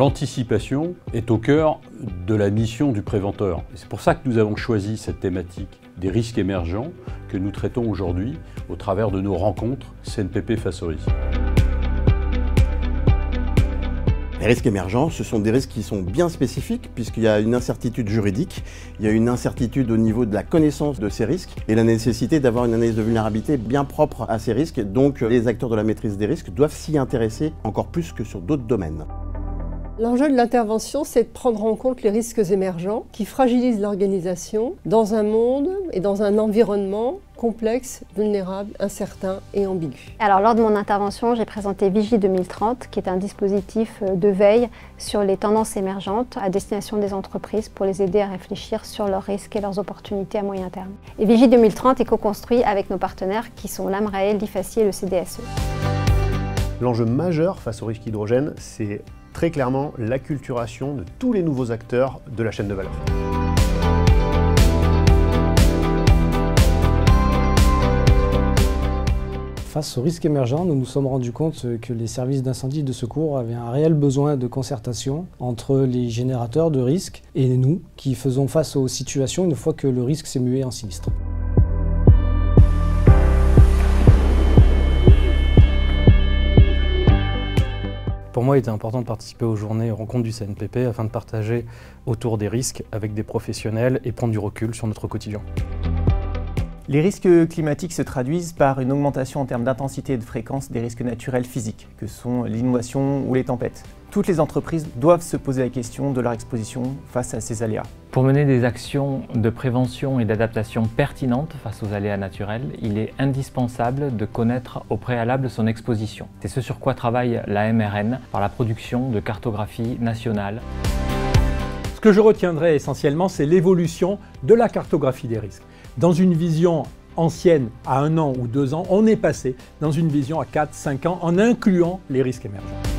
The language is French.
L'anticipation est au cœur de la mission du préventeur. C'est pour ça que nous avons choisi cette thématique des risques émergents que nous traitons aujourd'hui au travers de nos rencontres CNPP face aux risques. Les risques émergents, ce sont des risques qui sont bien spécifiques puisqu'il y a une incertitude juridique, il y a une incertitude au niveau de la connaissance de ces risques et la nécessité d'avoir une analyse de vulnérabilité bien propre à ces risques. Donc les acteurs de la maîtrise des risques doivent s'y intéresser encore plus que sur d'autres domaines. L'enjeu de l'intervention, c'est de prendre en compte les risques émergents qui fragilisent l'organisation dans un monde et dans un environnement complexe, vulnérable, incertain et ambigu. Alors lors de mon intervention, j'ai présenté Vigie 2030, qui est un dispositif de veille sur les tendances émergentes à destination des entreprises pour les aider à réfléchir sur leurs risques et leurs opportunités à moyen terme. Et Vigie 2030 est co-construit avec nos partenaires qui sont l'AMRAEL, l'IFACI et le CDSE. L'enjeu majeur face au risque hydrogène, c'est très clairement l'acculturation de tous les nouveaux acteurs de la chaîne de valeur. Face aux risques émergents, nous nous sommes rendus compte que les services d'incendie et de secours avaient un réel besoin de concertation entre les générateurs de risques et nous qui faisons face aux situations une fois que le risque s'est mué en sinistre. Pour moi, il était important de participer aux journées et rencontres du CNPP afin de partager autour des risques avec des professionnels et prendre du recul sur notre quotidien. Les risques climatiques se traduisent par une augmentation en termes d'intensité et de fréquence des risques naturels physiques, que sont l'inondation ou les tempêtes. Toutes les entreprises doivent se poser la question de leur exposition face à ces aléas. Pour mener des actions de prévention et d'adaptation pertinentes face aux aléas naturels, il est indispensable de connaître au préalable son exposition. C'est ce sur quoi travaille la MRN par la production de cartographies nationales. Ce que je retiendrai essentiellement, c'est l'évolution de la cartographie des risques. Dans une vision ancienne à 1 an ou 2 ans, on est passé dans une vision à 4-5 ans en incluant les risques émergents.